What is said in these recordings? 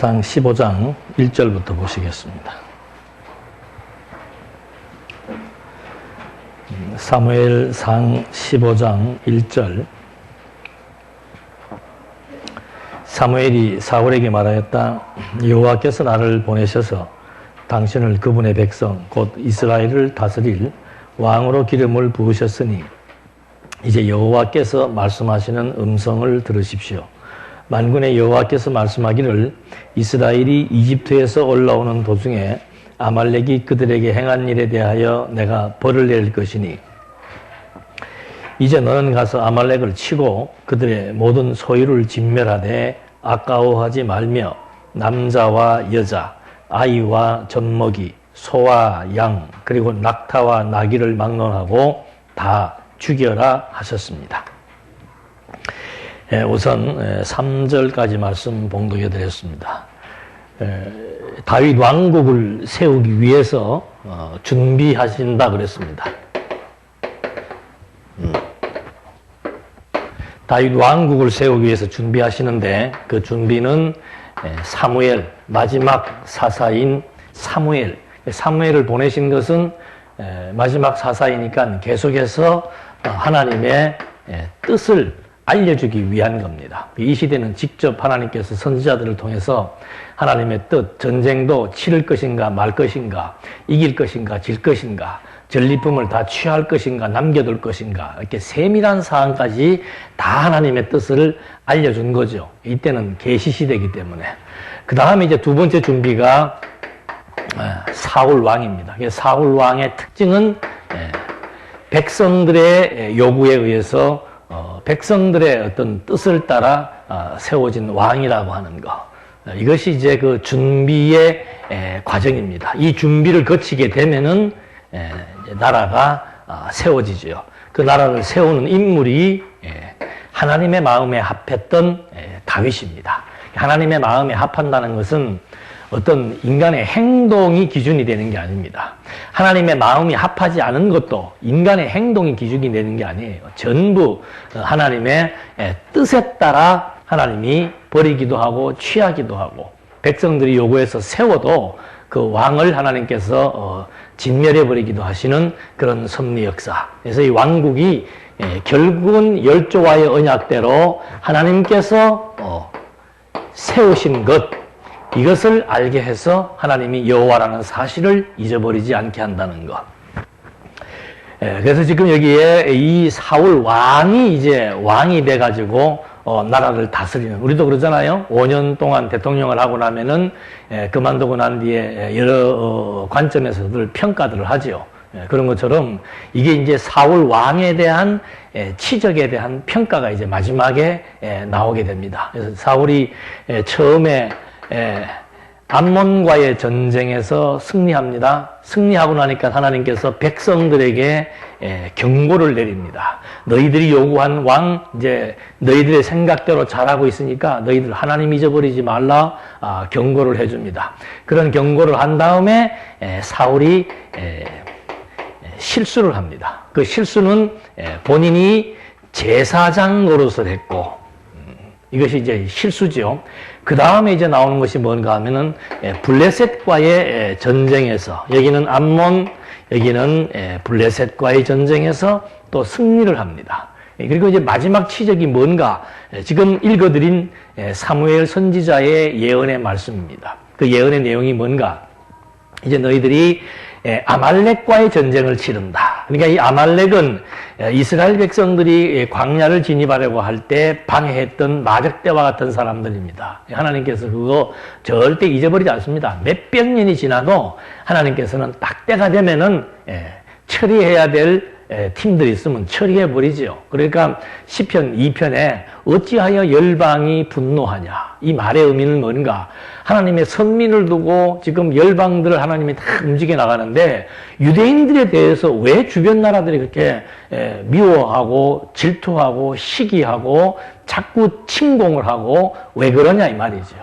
상 15장 1절부터 보시겠습니다. 사무엘상 15장 1절. 사무엘이 사울에게 말하였다. 여호와께서 나를 보내셔서 당신을 그분의 백성 곧 이스라엘을 다스릴 왕으로 기름을 부으셨으니 이제 여호와께서 말씀하시는 음성을 들으십시오. 만군의 여호와께서 말씀하기를 이스라엘이 이집트에서 올라오는 도중에 아말렉이 그들에게 행한 일에 대하여 내가 벌을 낼 것이니 이제 너는 가서 아말렉을 치고 그들의 모든 소유를 진멸하되 아까워하지 말며 남자와 여자, 아이와 젖먹이, 소와 양, 그리고 낙타와 나귀를 막론하고 다 죽여라 하셨습니다. 우선 3절까지 말씀 봉독해 드렸습니다. 다윗 왕국을 세우기 위해서 준비하신다 그랬습니다. 다윗 왕국을 세우기 위해서 준비하시는데 그 준비는 사무엘, 마지막 사사인 사무엘을 보내신 것은 마지막 사사이니까 계속해서 하나님의 뜻을 알려주기 위한 겁니다. 이 시대는 직접 하나님께서 선지자들을 통해서 하나님의 뜻, 전쟁도 치를 것인가 말 것인가, 이길 것인가 질 것인가, 전리품을 다 취할 것인가 남겨둘 것인가, 이렇게 세밀한 사항까지 다 하나님의 뜻을 알려준 거죠. 이때는 계시 시대이기 때문에. 그 다음에 이제 두 번째 준비가 사울 왕입니다. 사울 왕의 특징은 백성들의 요구에 의해서 백성들의 어떤 뜻을 따라 세워진 왕이라고 하는 것. 이것이 이제 그 준비의 과정입니다. 이 준비를 거치게 되면은 나라가 세워지죠. 그 나라를 세우는 인물이 하나님의 마음에 합했던 다윗입니다. 하나님의 마음에 합한다는 것은 어떤 인간의 행동이 기준이 되는 게 아닙니다. 하나님의 마음이 합하지 않은 것도 인간의 행동이 기준이 되는 게 아니에요. 전부 하나님의 뜻에 따라 하나님이 버리기도 하고 취하기도 하고 백성들이 요구해서 세워도 그 왕을 하나님께서 진멸해버리기도 하시는 그런 섭리 역사. 그래서 이 왕국이 결국은 열조와의 언약대로 하나님께서 세우신 것, 이것을 알게 해서 하나님이 여호와라는 사실을 잊어버리지 않게 한다는 것. 그래서 지금 여기에 이 사울 왕이 이제 왕이 돼가지고 나라를 다스리는, 우리도 그러잖아요. 5년 동안 대통령을 하고 나면은 그만두고 난 뒤에 여러 관점에서들 평가들을 하죠. 그런 것처럼 이게 이제 사울 왕에 대한 치적에 대한 평가가 이제 마지막에 나오게 됩니다. 그래서 사울이 처음에 암몬과의 전쟁에서 승리합니다. 승리하고 나니까 하나님께서 백성들에게 경고를 내립니다. 너희들이 요구한 왕, 이제 너희들의 생각대로 잘하고 있으니까 너희들 하나님 잊어버리지 말라 경고를 해줍니다. 그런 경고를 한 다음에 사울이 실수를 합니다. 그 실수는 본인이 제사장 노릇을 했고, 이것이 이제 실수죠. 그 다음에 이제 나오는 것이 뭔가 하면은 블레셋과의 전쟁에서, 여기는 암몬, 여기는 블레셋과의 전쟁에서 또 승리를 합니다. 그리고 이제 마지막 치적이 뭔가, 지금 읽어드린 사무엘 선지자의 예언의 말씀입니다. 그 예언의 내용이 뭔가, 이제 너희들이 아말렉과의 전쟁을 치른다. 그러니까 이 아말렉은 이스라엘 백성들이 광야를 진입하려고 할 때 방해했던 마적대와 같은 사람들입니다. 하나님께서 그거 절대 잊어버리지 않습니다. 몇백 년이 지나도 하나님께서는 딱 때가 되면은 처리해야 될 팀들이 있으면 처리해버리죠. 그러니까 시편 2편에 어찌하여 열방이 분노하냐. 이 말의 의미는 뭔가, 하나님의 선민을 두고 지금 열방들을 하나님이 다 움직여 나가는데 유대인들에 대해서 왜 주변 나라들이 그렇게 미워하고 질투하고 시기하고 자꾸 침공을 하고 왜 그러냐 이 말이죠.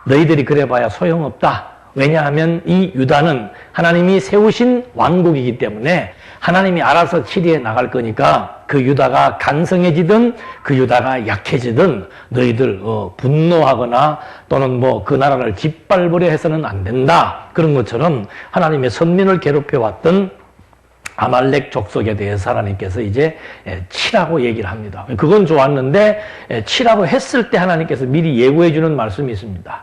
너희들이 그래봐야 소용없다. 왜냐하면 이 유다는 하나님이 세우신 왕국이기 때문에 하나님이 알아서 치리해 나갈 거니까 그 유다가 강성해지든 그 유다가 약해지든 너희들 분노하거나 또는 뭐 그 나라를 짓밟으려 해서는 안 된다. 그런 것처럼 하나님의 선민을 괴롭혀왔던 아말렉 족속에 대해서 하나님께서 이제 치라고 얘기를 합니다. 그건 좋았는데 치라고 했을 때 하나님께서 미리 예고해 주는 말씀이 있습니다.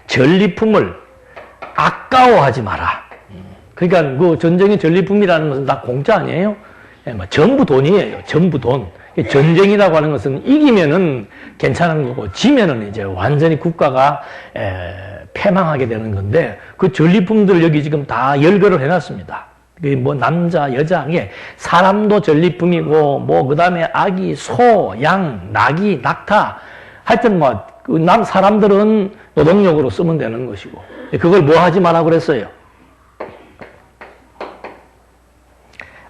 전리품을 아까워하지 마라. 그러니까 그 전쟁의 전리품이라는 것은 다 공짜 아니에요? 전부 돈이에요. 전부 돈. 전쟁이라고 하는 것은 이기면은 괜찮은 거고 지면은 이제 완전히 국가가 패망하게 되는 건데 그 전리품들 여기 지금 다 열거를 해놨습니다. 뭐 남자, 여자, 이게 사람도 전리품이고 뭐 그다음에 아기, 소, 양, 나귀, 낙타 하여튼 뭐 그 사람들은 노동력으로 쓰면 되는 것이고 그걸 뭐 하지 마라 그랬어요.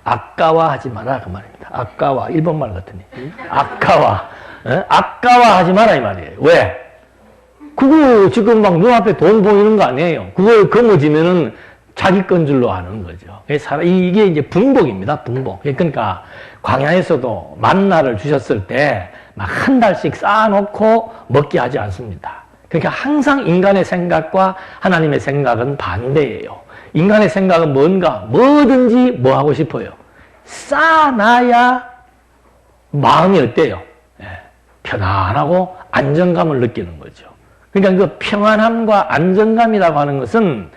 아까워하지 마라 그 말입니다. 아까워 일본말 같으니 아까워하지 마라 이 말이에요. 왜? 그거 지금 막 눈앞에 돈 보이는 거 아니에요. 그걸 거머쥐면은 자기 건 줄로 아는 거죠. 이게 이제 분복입니다. 분복. 그러니까 광야에서도 만나를 주셨을 때 막 한 달씩 쌓아놓고 먹게 하지 않습니다. 그러니까 항상 인간의 생각과 하나님의 생각은 반대예요. 인간의 생각은 뭔가 뭐든지 뭐 하고 싶어요. 쌓아놔야 마음이 어때요? 편안하고 안정감을 느끼는 거죠. 그러니까 그 평안함과 안정감이라고 하는 것은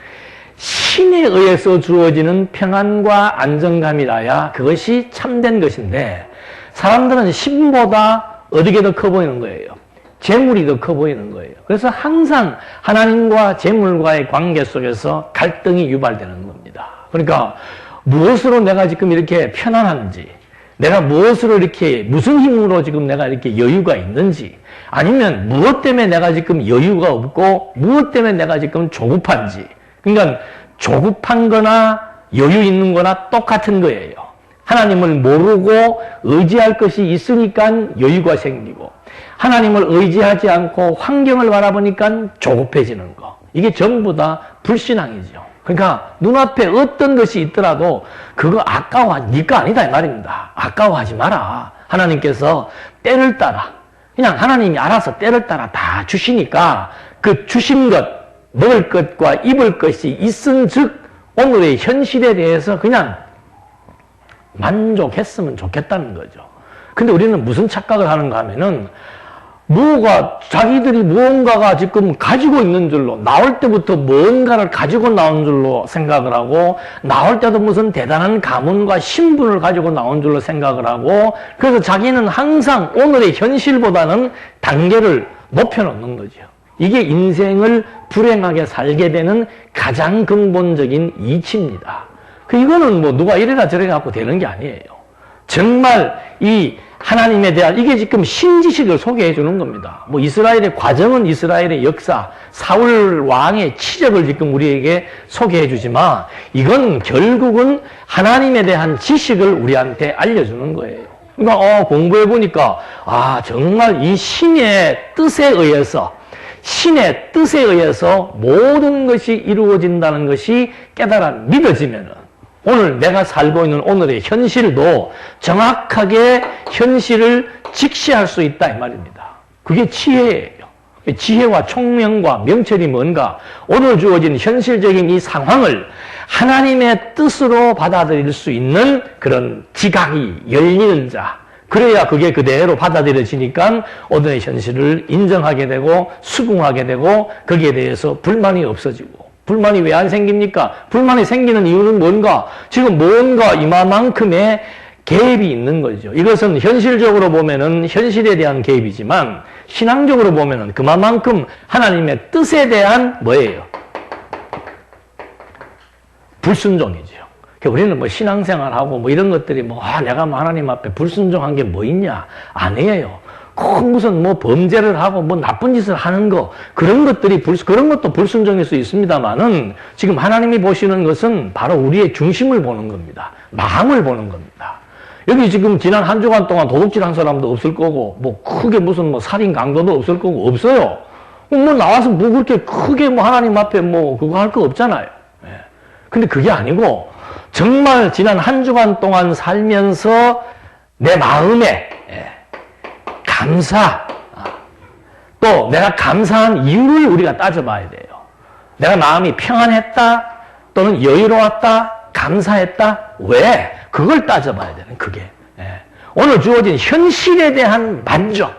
신에 의해서 주어지는 평안과 안정감이라야 그것이 참된 것인데 사람들은 신보다 어디게 더 커 보이는 거예요. 재물이 더 커 보이는 거예요. 그래서 항상 하나님과 재물과의 관계 속에서 갈등이 유발되는 겁니다. 그러니까 무엇으로 내가 지금 이렇게 편안한지, 내가 무엇으로 이렇게 무슨 힘으로 지금 내가 이렇게 여유가 있는지, 아니면 무엇 때문에 내가 지금 여유가 없고 무엇 때문에 내가 지금 조급한지. 그러니까 조급한 거나 여유 있는 거나 똑같은 거예요. 하나님을 모르고 의지할 것이 있으니까 여유가 생기고 하나님을 의지하지 않고 환경을 바라보니까 조급해지는 거. 이게 전부 다 불신앙이죠. 그러니까 눈앞에 어떤 것이 있더라도 그거 네가 아니다 이 말입니다. 아까워하지 마라. 하나님께서 때를 따라 그냥 하나님이 알아서 때를 따라 다 주시니까 그 주신 것, 먹을 것과 입을 것이 있은 즉 오늘의 현실에 대해서 그냥 만족했으면 좋겠다는 거죠. 근데 우리는 무슨 착각을 하는가 하면은 자기들이 무언가가 지금 가지고 있는 줄로 나올 때부터 뭔가를 가지고 나온 줄로 생각을 하고 나올 때도 무슨 대단한 가문과 신분을 가지고 나온 줄로 생각을 하고 그래서 자기는 항상 오늘의 현실보다는 단계를 높여놓는 거죠. 이게 인생을 불행하게 살게 되는 가장 근본적인 이치입니다. 이거는 뭐 누가 이래라 저래라 갖고 되는 게 아니에요. 정말 이 하나님에 대한 이게 지금 신지식을 소개해 주는 겁니다. 뭐 이스라엘의 과정은 이스라엘의 역사, 사울 왕의 치적을 지금 우리에게 소개해 주지만 이건 결국은 하나님에 대한 지식을 우리한테 알려주는 거예요. 그러니까 공부해 보니까 정말 이 신의 뜻에 의해서 모든 것이 이루어진다는 것이 믿어지면은 오늘 내가 살고 있는 오늘의 현실도 정확하게 현실을 직시할 수 있다 이 말입니다. 그게 지혜예요. 지혜와 총명과 명철이 뭔가 오늘 주어진 현실적인 이 상황을 하나님의 뜻으로 받아들일 수 있는 그런 지각이 열리는 자. 그래야 그게 그대로 받아들여지니까 오늘의 현실을 인정하게 되고 수긍하게 되고 거기에 대해서 불만이 없어지고 불만이 왜 안 생깁니까? 불만이 생기는 이유는 뭔가? 지금 뭔가 이만큼의 갭이 있는 거죠. 이것은 현실적으로 보면은 현실에 대한 갭이지만 신앙적으로 보면은 그만큼 하나님의 뜻에 대한 뭐예요? 불순종이죠. 우리는 뭐 신앙생활하고 뭐 이런 것들이 내가 하나님 앞에 불순종한 게 뭐 있냐? 아니에요. 무슨 범죄를 하고 나쁜 짓을 하는 거 그런 것도 불순종일 수 있습니다만은 지금 하나님이 보시는 것은 바로 우리의 중심을 보는 겁니다. 마음을 보는 겁니다. 여기 지금 지난 한 주간 동안 도둑질한 사람도 없을 거고 크게 무슨 살인 강도도 없을 거고 없어요. 뭐 나와서 뭐 그렇게 크게 뭐 하나님 앞에 뭐 그거 할 거 없잖아요. 예. 근데 그게 아니고 정말 지난 한 주간 동안 살면서 내 마음에 감사, 또 내가 감사한 이유를 우리가 따져봐야 돼요. 내가 마음이 평안했다 또는 여유로웠다, 감사했다. 왜? 그걸 따져봐야 되는 그게. 오늘 주어진 현실에 대한 만족,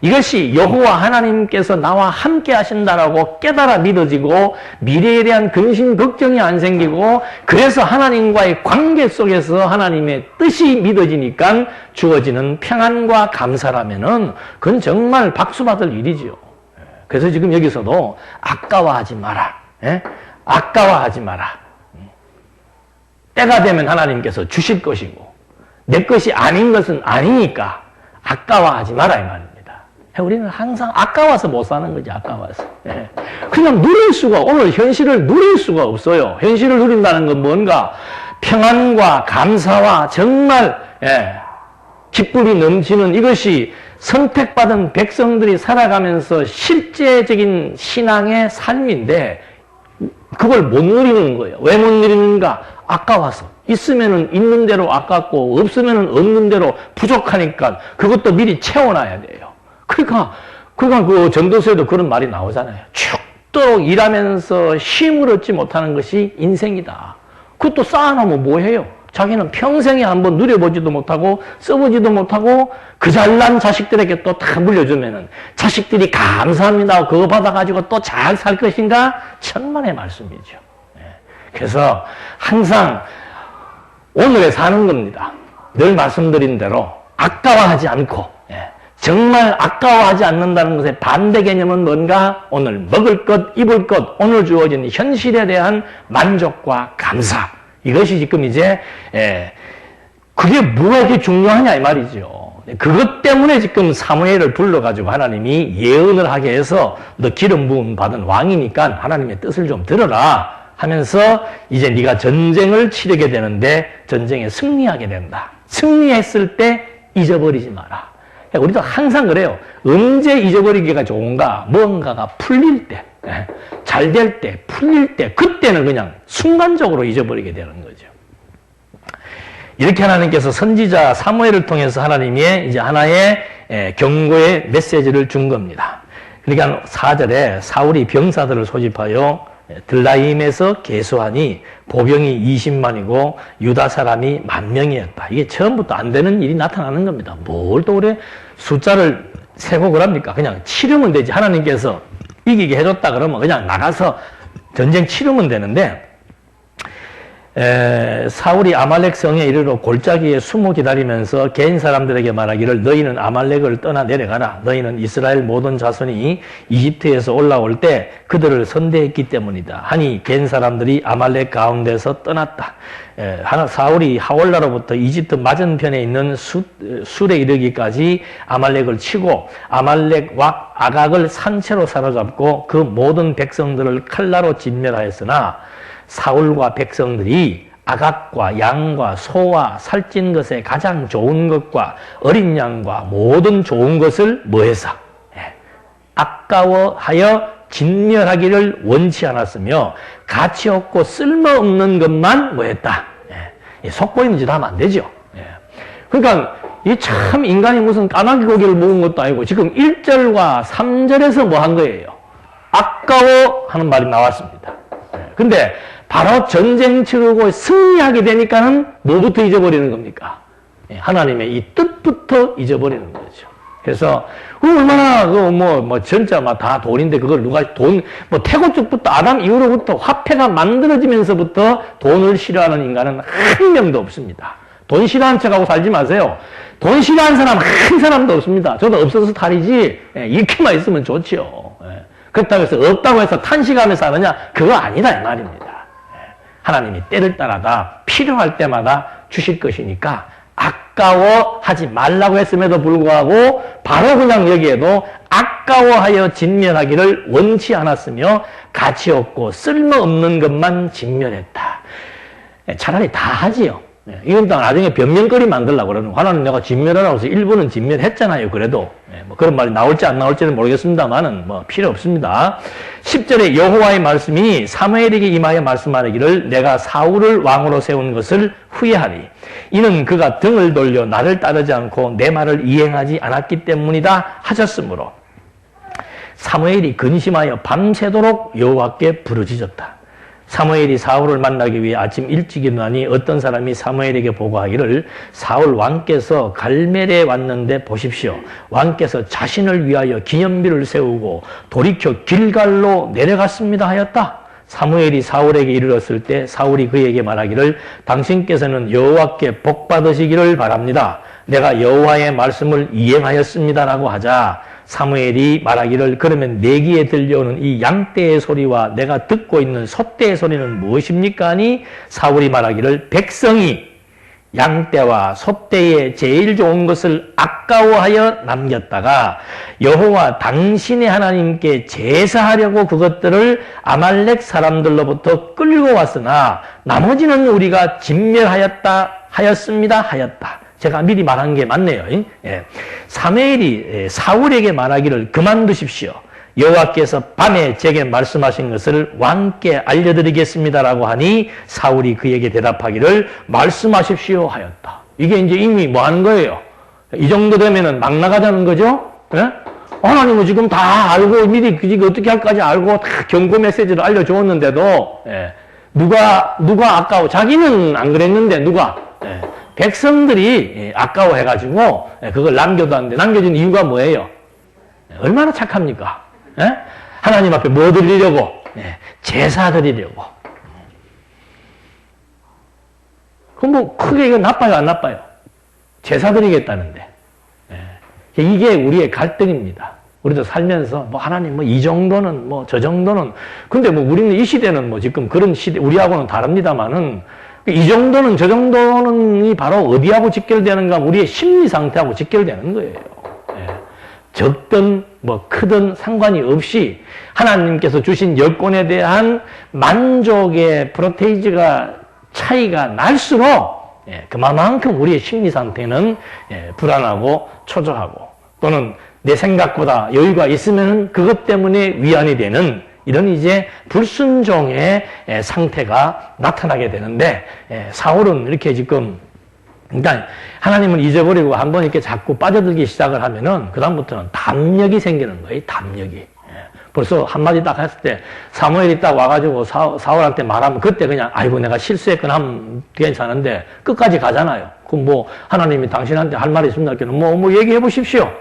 이것이 여호와 하나님께서 나와 함께 하신다라고 깨달아 믿어지고 미래에 대한 근심 걱정이 안 생기고 그래서 하나님과의 관계 속에서 하나님의 뜻이 믿어지니까 주어지는 평안과 감사라면은 그건 정말 박수 받을 일이지요. 그래서 지금 여기서도 아까워하지 마라. 아까워하지 마라. 때가 되면 하나님께서 주실 것이고 내 것이 아닌 것은 아니니까 아까워하지 마라 이 말입니다. 우리는 항상 아까워서 못 사는 거지, 아까워서. 그냥 누릴 수가, 오늘 현실을 누릴 수가 없어요. 현실을 누린다는 건 뭔가 평안과 감사와 정말 기쁨이 넘치는 이것이 선택받은 백성들이 살아가면서 실제적인 신앙의 삶인데 그걸 못 누리는 거예요. 왜 못 누리는가? 아까워서. 있으면은 있는 대로 아깝고 없으면은 없는 대로 부족하니까 그것도 미리 채워놔야 돼요. 그러니까 그 전도서에도 그런 말이 나오잖아요. 죽도록 일하면서 쉼을 얻지 못하는 것이 인생이다. 그것도 쌓아놓으면 뭐해요? 자기는 평생에 한번 누려보지도 못하고 써보지도 못하고 그 잘난 자식들에게 또 다 물려주면은 자식들이 감사합니다 그거 받아가지고 또 잘 살 것인가? 천만의 말씀이죠. 그래서 항상 오늘에 사는 겁니다. 늘 말씀드린 대로 아까워하지 않고 정말 아까워하지 않는다는 것의 반대 개념은 뭔가? 오늘 먹을 것, 입을 것, 오늘 주어진 현실에 대한 만족과 감사. 이것이 지금 이제 그게 뭐가 이렇게 중요하냐 이 말이죠. 그것 때문에 지금 사무엘을 불러가지고 하나님이 예언을 하게 해서 너 기름 부음 받은 왕이니까 하나님의 뜻을 좀 들어라 하면서 이제 네가 전쟁을 치르게 되는데 전쟁에 승리하게 된다. 승리했을 때 잊어버리지 마라. 우리도 항상 그래요. 언제 잊어버리기가 좋은가? 뭔가가 풀릴 때, 잘 될 때, 풀릴 때, 그때는 그냥 순간적으로 잊어버리게 되는 거죠. 이렇게 하나님께서 선지자 사무엘을 통해서 하나님의 이제 하나의 경고의 메시지를 준 겁니다. 그러니까 4절에 사울이 병사들을 소집하여 들라임에서 계수하니 보병이 20만이고 유다 사람이 10,000명이었다. 이게 처음부터 안 되는 일이 나타나는 겁니다. 뭘 또 그래 숫자를 세고 그럽니까? 그냥 치르면 되지. 하나님께서 이기게 해줬다 그러면 그냥 나가서 전쟁 치르면 되는데 사울이 아말렉 성에 이르러 골짜기에 숨어 기다리면서 개인 사람들에게 말하기를 너희는 아말렉을 떠나 내려가라. 너희는 이스라엘 모든 자손이 이집트에서 올라올 때 그들을 선대했기 때문이다. 하니 개인 사람들이 아말렉 가운데서 떠났다. 사울이 하올라로부터 이집트 맞은편에 있는 술에 이르기까지 아말렉을 치고 아말렉 와 아각을 산채로 사로잡고 그 모든 백성들을 칼라로 진멸하였으나 사울과 백성들이 아각과 양과 소와 살찐 것에 가장 좋은 것과 어린 양과 모든 좋은 것을 뭐해서 아까워하여 진멸하기를 원치 않았으며 가치 없고 쓸모없는 것만 뭐했다. 속보이는 짓 하면 안 되죠. 그러니까 이 참 인간이 무슨 까마귀 고기를 먹은 것도 아니고 지금 1절과 3절에서 뭐 한 거예요? 아까워하는 말이 나왔습니다. 근데 바로 전쟁 치르고 승리하게 되니까는 뭐부터 잊어버리는 겁니까? 하나님의 이 뜻부터 잊어버리는 거죠. 그래서 얼마나 진짜 막 다 돈인데 그걸 누가 태고 쪽부터 아담 이후로부터 화폐가 만들어지면서부터 돈을 싫어하는 인간은 한 명도 없습니다. 돈 싫어하는 척하고 살지 마세요. 돈 싫어하는 사람 한 사람도 없습니다. 저도 없어서 탈이지 이렇게만 있으면 좋지요. 그렇다고 해서 없다고 해서 탄식하면서 하느냐? 그거 아니다 이 말입니다. 하나님이 때를 따라다 필요할 때마다 주실 것이니까 아까워하지 말라고 했음에도 불구하고 바로 그냥 여기에도 아까워하여 진멸하기를 원치 않았으며 가치 없고 쓸모없는 것만 진멸했다. 차라리 다 하지요. 이건 딱 나중에 변명거리 만들려고 그러는 거. 하나님 내가 진멸하라고 해서 일부는 진멸했잖아요. 그래도. 뭐 그런 말이 나올지 안 나올지는 모르겠습니다만은 뭐 필요 없습니다. 10절에 여호와의 말씀이 사무엘에게 임하여 말씀하기를 내가 사울을 왕으로 세운 것을 후회하리. 이는 그가 등을 돌려 나를 따르지 않고 내 말을 이행하지 않았기 때문이다 하셨으므로 사무엘이 근심하여 밤새도록 여호와께 부르짖었다. 사무엘이 사울을 만나기 위해 아침 일찍 일어나니 어떤 사람이 사무엘에게 보고하기를 사울 왕께서 갈멜에 왔는데 보십시오. 왕께서 자신을 위하여 기념비를 세우고 돌이켜 길갈로 내려갔습니다 하였다. 사무엘이 사울에게 이르렀을 때 사울이 그에게 말하기를 당신께서는 여호와께 복 받으시기를 바랍니다. 내가 여호와의 말씀을 이행하였습니다라고 하자 사무엘이 말하기를 그러면 내 귀에 들려오는 이 양떼의 소리와 내가 듣고 있는 소떼의 소리는 무엇입니까? 하니 사울이 말하기를 백성이 양떼와 소떼의 제일 좋은 것을 아까워하여 남겼다가 여호와 당신의 하나님께 제사하려고 그것들을 아말렉 사람들로부터 끌고 왔으나 나머지는 우리가 하였습니다 하였다. 제가 미리 말한 게 맞네요. 사무엘이 사울에게 말하기를 그만두십시오. 여호와께서 밤에 제게 말씀하신 것을 왕께 알려드리겠습니다라고 하니 사울이 그에게 대답하기를 말씀하십시오 하였다. 이게 이제 이미 뭐 하는 거예요? 이 정도 되면은 막 나가자는 거죠? 예? 하나님은 지금 다 알고 미리 어떻게 할까지 알고 다 경고 메시지를 알려주었는데도 누가 아까워? 자기는 안 그랬는데 누가? 백성들이 아까워해가지고 그걸 남겨뒀는데 남겨진 이유가 뭐예요? 얼마나 착합니까? 하나님 앞에 뭐 드리려고? 제사 드리려고. 그럼 뭐 크게 이거 나빠요 안 나빠요? 제사 드리겠다는데. 이게 우리의 갈등입니다. 우리도 살면서 뭐 하나님 뭐 이 정도는 뭐 저 정도는 근데 뭐 우리는 이 시대는 뭐 지금 그런 시대 우리하고는 다릅니다만은 이 정도는 저 정도는 바로 어디하고 직결되는가? 우리의 심리 상태하고 직결되는 거예요. 적든 뭐 크든 상관이 없이 하나님께서 주신 여건에 대한 만족의 프로테이지가 차이가 날수록 그만큼 우리의 심리 상태는 불안하고 초조하고 또는 내 생각보다 여유가 있으면 그것 때문에 위안이 되는 이런 이제 불순종의 상태가 나타나게 되는데 사울은 이렇게 지금 그러니까 하나님을 잊어버리고 한번 이렇게 자꾸 빠져들기 시작을 하면은 그다음부터는 담력이 생기는 거예요. 담력이. 벌써 한마디 딱 했을 때 사무엘이 딱 와가지고 사울한테 말하면 그때 그냥 아이고 내가 실수했거나 하면 괜찮은데 끝까지 가잖아요. 그럼 뭐 하나님이 당신한테 할 말이 있습니다. 뭐 얘기해 보십시오.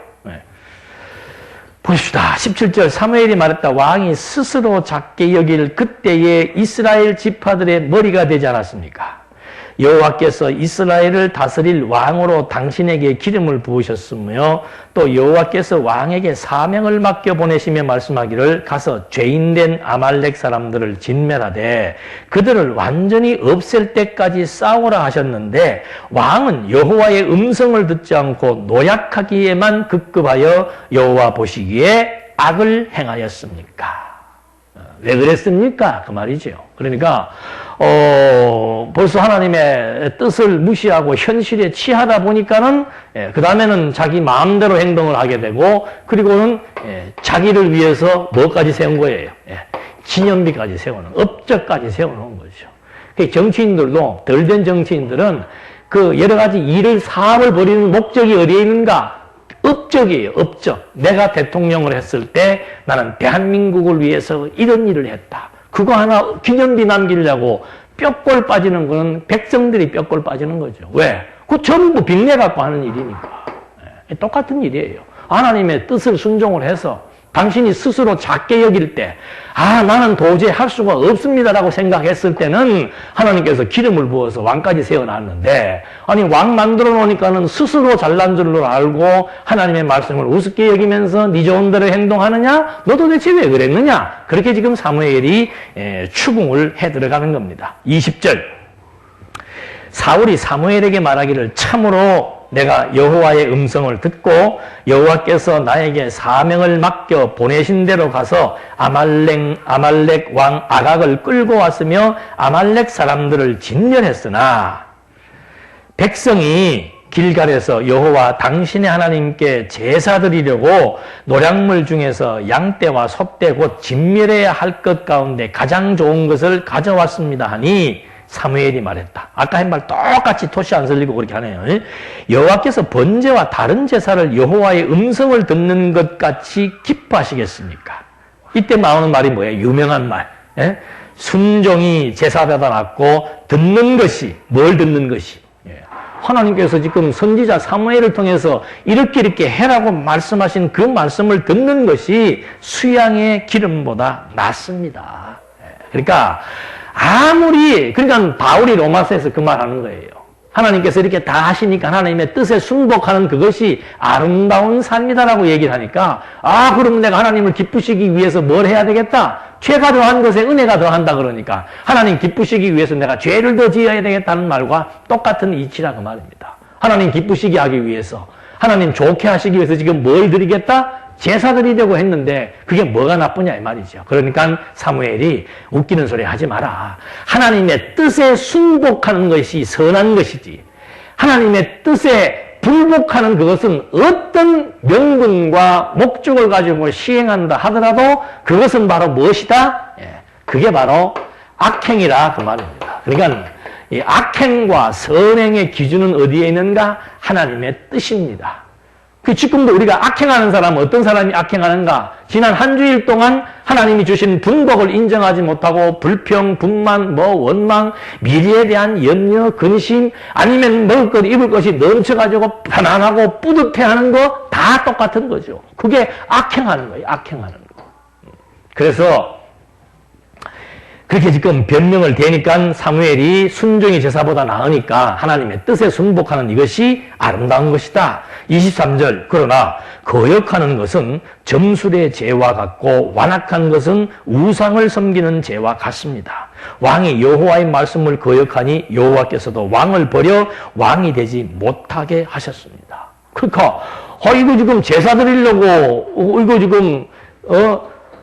보십시다. 17절 사무엘이 말했다. 왕이 스스로 작게 여길 그때의 이스라엘 지파들의 머리가 되지 않았습니까? 여호와께서 이스라엘을 다스릴 왕으로 당신에게 기름을 부으셨으며 또 여호와께서 왕에게 사명을 맡겨 보내시며 말씀하기를 가서 죄인된 아말렉 사람들을 진멸하되 그들을 완전히 없앨 때까지 싸우라 하셨는데 왕은 여호와의 음성을 듣지 않고 노약하기에만 급급하여 여호와 보시기에 악을 행하였습니까? 왜 그랬습니까? 그 말이죠. 그러니까 벌써 하나님의 뜻을 무시하고 현실에 취하다 보니까는 그 다음에는 자기 마음대로 행동을 하게 되고 그리고는 자기를 위해서 뭐까지 세운 거예요? 기념비까지 세우는 업적까지 세워놓은 거죠. 정치인들도 덜 된 정치인들은 그 여러 가지 일을 사업을 벌이는 목적이 어디에 있는가? 업적이에요. 업적. 내가 대통령을 했을 때 나는 대한민국을 위해서 이런 일을 했다. 그거 하나 기념비 남기려고 뼈골 빠지는 거는 백성들이 뼈골 빠지는 거죠. 왜? 그거 전부 빚내 갖고 하는 일이니까. 똑같은 일이에요. 하나님의 뜻을 순종을 해서 당신이 스스로 작게 여길 때 나는 도저히 할 수가 없습니다라고 생각했을 때는 하나님께서 기름을 부어서 왕까지 세워놨는데 왕 만들어 놓으니까는 스스로 잘난 줄로 알고 하나님의 말씀을 우습게 여기면서 네 좋은 대로 행동하느냐? 너 도대체 왜 그랬느냐? 그렇게 지금 사무엘이 추궁을 해 들어가는 겁니다. 20절 사울이 사무엘에게 말하기를 참으로 내가 여호와의 음성을 듣고 여호와께서 나에게 사명을 맡겨 보내신 대로 가서 아말렉 왕 아각을 끌고 왔으며 아말렉 사람들을 진멸했으나 백성이 길갈에서 여호와 당신의 하나님께 제사 드리려고 노량물 중에서 양떼와 소떼 곧 진멸해야 할 것 가운데 가장 좋은 것을 가져왔습니다 하니 사무엘이 말했다. 아까 한 말 똑같이 토시 안 설리고 그렇게 하네요. 여호와께서 번제와 다른 제사를 여호와의 음성을 듣는 것 같이 기뻐하시겠습니까? 이때 나오는 말이 뭐예요? 유명한 말. 예? 순종이 제사보다 낫고 듣는 것이, 뭘 듣는 것이. 하나님께서 지금 선지자 사무엘을 통해서 이렇게 해라고 말씀하신 그 말씀을 듣는 것이 수양의 기름보다 낫습니다. 그러니까 그러니까 바울이 로마서에서 그 말하는 거예요. 하나님께서 이렇게 다 하시니까 하나님의 뜻에 순복하는 그것이 아름다운 삶이다라고 얘기를 하니까 그러면 내가 하나님을 기쁘시기 위해서 뭘 해야 되겠다? 죄가 더한 것에 은혜가 더한다 그러니까 하나님 기쁘시기 위해서 내가 죄를 더 지어야 되겠다는 말과 똑같은 이치라 그 말입니다. 하나님 기쁘시게 하기 위해서 하나님 좋게 하시기 위해서 지금 뭘 드리겠다? 제사 드리려고 했는데 그게 뭐가 나쁘냐 이 말이죠. 그러니까 사무엘이 웃기는 소리 하지 마라. 하나님의 뜻에 순복하는 것이 선한 것이지 하나님의 뜻에 불복하는 그것은 어떤 명분과 목적을 가지고 시행한다 하더라도 그것은 바로 무엇이다? 그게 바로 악행이라 그 말입니다. 그러니까 이 악행과 선행의 기준은 어디에 있는가? 하나님의 뜻입니다. 지금도 우리가 악행하는 사람은 어떤 사람이 악행하는가? 지난 한 주일 동안 하나님이 주신 분복을 인정하지 못하고 불평, 분만, 원망, 미래에 대한 염려, 근심, 아니면 먹을 것, 입을 것이 넘쳐가지고 편안하고 뿌듯해하는 거 다 똑같은 거죠. 그게 악행하는 거예요. 악행하는 거. 그래서 그렇게 지금 변명을 대니까 사무엘이 순종의 제사보다 나으니까 하나님의 뜻에 순복하는 이것이 아름다운 것이다. 23절 그러나 거역하는 것은 점술의 죄와 같고 완악한 것은 우상을 섬기는 죄와 같습니다. 왕이 여호와의 말씀을 거역하니 여호와께서도 왕을 버려 왕이 되지 못하게 하셨습니다. 그러니까 이거 지금 제사 드리려고 이거 지금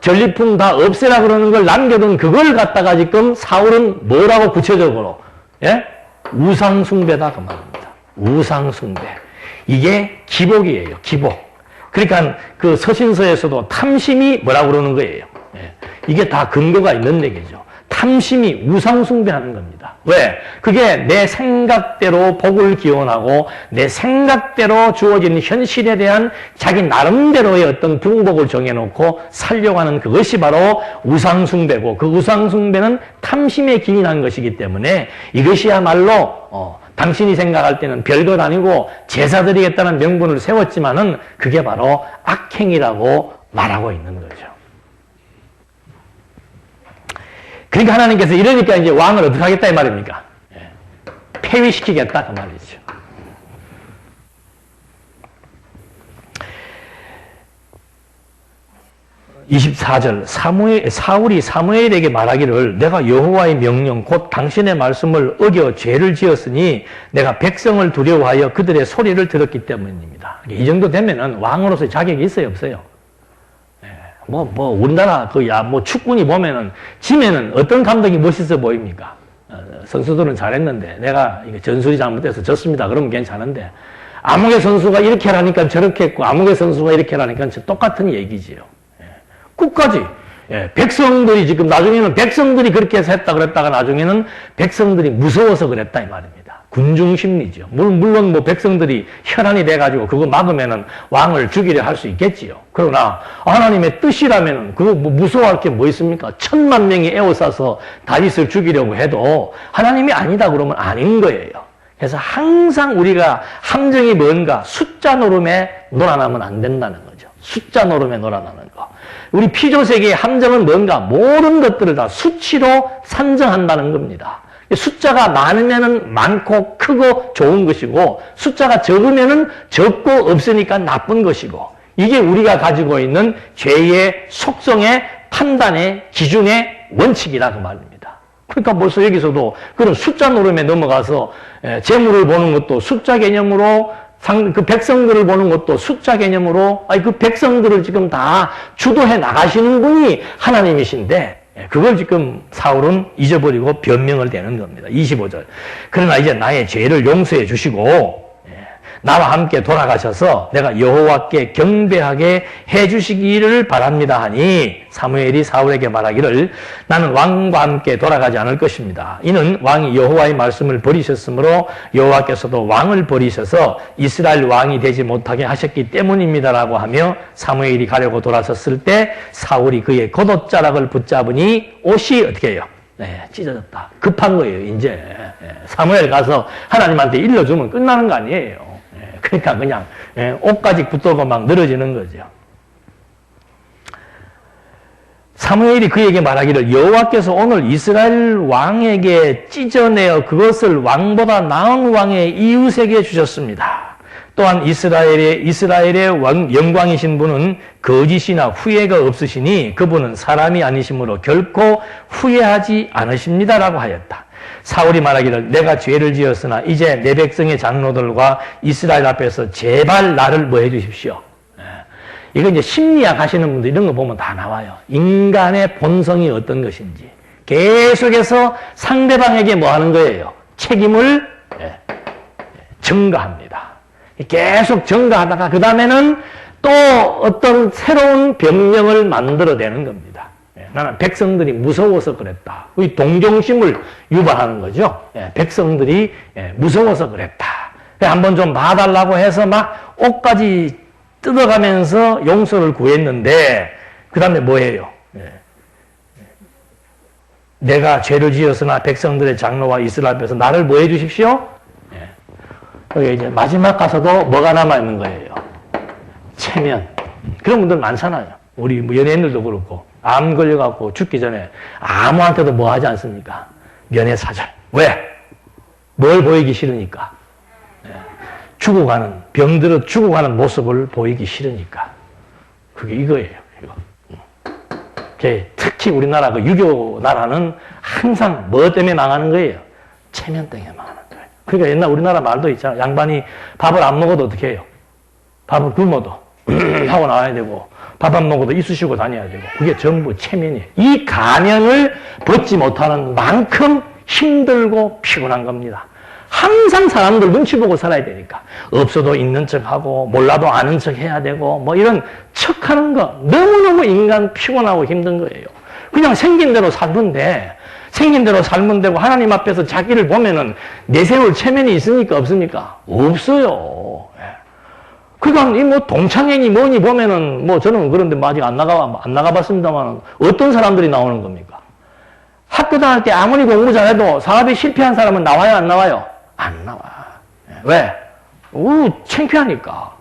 전리품 다 없애라 그러는 걸 남겨둔 그걸 갖다가 지금 사울은 뭐라고 구체적으로 우상숭배다 그 말입니다. 우상숭배. 이게 기복이에요. 기복. 그러니까 그 서신서에서도 탐심이 뭐라고 그러는 거예요. 이게 다 근거가 있는 얘기죠. 탐심이 우상숭배하는 겁니다. 왜? 그게 내 생각대로 복을 기원하고 내 생각대로 주어진 현실에 대한 자기 나름대로의 어떤 분복을 정해놓고 살려고 하는 그것이 바로 우상숭배고 그 우상숭배는 탐심에 기인한 것이기 때문에 이것이야말로 당신이 생각할 때는 별것 아니고 제사 드리겠다는 명분을 세웠지만은 그게 바로 악행이라고 말하고 있는 거죠. 그러니까 하나님께서 이러니까 이제 왕을 어떻게 하겠다 이 말입니까? 폐위시키겠다 그 말이죠. (24절) 사울이 사무엘에게 말하기를 내가 여호와의 명령 곧 당신의 말씀을 어겨 죄를 지었으니 내가 백성을 두려워하여 그들의 소리를 들었기 때문입니다. 이 정도 되면은 왕으로서의 자격이 있어요 없어요? 우리나라 축구니 보면은 지면은 어떤 감독이 멋있어 보입니까? 선수들은 잘했는데 내가 전술이 잘못돼서 졌습니다. 그러면 괜찮은데 아무개 선수가 이렇게 하라니까 저렇게 했고 아무개 선수가 이렇게 하라니까 똑같은 얘기지요. 끝까지 백성들이 지금 나중에는 백성들이 그렇게 해서 했다 그랬다가 나중에는 백성들이 무서워서 그랬다 이 말입니다. 군중 심리죠. 물론 백성들이 혈안이 돼가지고 그거 막으면은 왕을 죽이려 할 수 있겠지요. 그러나 하나님의 뜻이라면은 그거 무서워할 게 뭐 있습니까? 1000만 명이 에워싸서 다윗을 죽이려고 해도 하나님이 아니다 그러면 아닌 거예요. 그래서 항상 우리가 함정이 뭔가 숫자 노름에 놀아나면 안 된다는 거죠. 숫자 노름에 놀아나는 거. 우리 피조세계의 함정은 뭔가 모든 것들을 다 수치로 산정한다는 겁니다. 숫자가 많으면은 많고 크고 좋은 것이고 숫자가 적으면은 적고 없으니까 나쁜 것이고 이게 우리가 가지고 있는 죄의 속성의 판단의 기준의 원칙이라 그 말입니다. 그러니까 벌써 여기서도 그런 숫자 노름에 넘어가서 재물을 보는 것도 숫자 개념으로 그 백성들을 보는 것도 숫자 개념으로 그 백성들을 지금 다 주도해 나가시는 분이 하나님이신데 그걸 지금 사울은 잊어버리고 변명을 대는 겁니다. 25절. 그러나 이제 나의 죄를 용서해 주시고 나와 함께 돌아가셔서 내가 여호와께 경배하게 해주시기를 바랍니다 하니 사무엘이 사울에게 말하기를 나는 왕과 함께 돌아가지 않을 것입니다. 이는 왕이 여호와의 말씀을 버리셨으므로 여호와께서도 왕을 버리셔서 이스라엘 왕이 되지 못하게 하셨기 때문입니다라고 하며 사무엘이 가려고 돌아섰을 때 사울이 그의 겉옷자락을 붙잡으니 옷이 어떻게 해요? 찢어졌다. 급한 거예요. 이제 사무엘 가서 하나님한테 일러주면 끝나는 거 아니에요. 그러니까 그냥 옷까지 붙들고 막 늘어지는 거죠. 사무엘이 그에게 말하기를 여호와께서 오늘 이스라엘 왕에게 찢어내어 그것을 왕보다 나은 왕의 이웃에게 주셨습니다. 또한 이스라엘의 영광이신 분은 거짓이나 후회가 없으시니 그분은 사람이 아니시므로 결코 후회하지 않으십니다라고 하였다. 사울이 말하기를 내가 죄를 지었으나 이제 내 백성의 장로들과 이스라엘 앞에서 제발 나를 뭐 해주십시오. 이거 이제 심리학 하시는 분들 이런 거 보면 다 나와요. 인간의 본성이 어떤 것인지 계속해서 상대방에게 뭐 하는 거예요? 책임을 전가합니다. 계속 전가하다가 그 다음에는 또 어떤 새로운 변명을 만들어내는 겁니다. 나는 백성들이 무서워서 그랬다. 이 동정심을 유발하는 거죠. 백성들이 무서워서 그랬다. 한번 좀 봐달라고 해서 막 옷까지 뜯어가면서 용서를 구했는데 그 다음에 뭐예요? 내가 죄를 지었으나 백성들의 장로와 이스라엘 앞에서 나를 뭐 해주십시오? 여기 이제 마지막 가서도 뭐가 남아있는 거예요? 체면. 그런 분들 많잖아요. 우리 뭐 연예인들도 그렇고 암 걸려갖고 죽기 전에 아무한테도 뭐 하지 않습니까? 면회사절. 왜? 뭘 보이기 싫으니까. 죽어가는, 병들어 죽어가는 모습을 보이기 싫으니까. 그게 이거예요. 이거. 특히 우리나라 그 유교 나라는 항상 뭐 때문에 망하는 거예요? 체면 때문에 망하는 거예요. 그러니까 옛날 우리나라 말도 있잖아요. 양반이 밥을 안 먹어도 어떻게 해요? 밥을 굶어도 하고 나와야 되고 밥 안 먹어도 이쑤시고 다녀야 되고 그게 전부 체면이에요. 이 가면을 벗지 못하는 만큼 힘들고 피곤한 겁니다. 항상 사람들 눈치 보고 살아야 되니까 없어도 있는 척하고 몰라도 아는 척 해야 되고 뭐 이런 척하는 거 너무너무 인간 피곤하고 힘든 거예요. 그냥 생긴 대로 살던데 생긴 대로 살면 되고 하나님 앞에서 자기를 보면은 내세울 체면이 있습니까? 없습니까? 없어요. 그러니까 이 뭐 동창회니 뭐니 보면은 뭐 저는 그런데 뭐 아직 안 나가봤습니다만 어떤 사람들이 나오는 겁니까? 학교 다닐 때 아무리 공부 잘해도 사업에 실패한 사람은 나와요, 안 나와요? 안 나와. 왜? 창피하니까.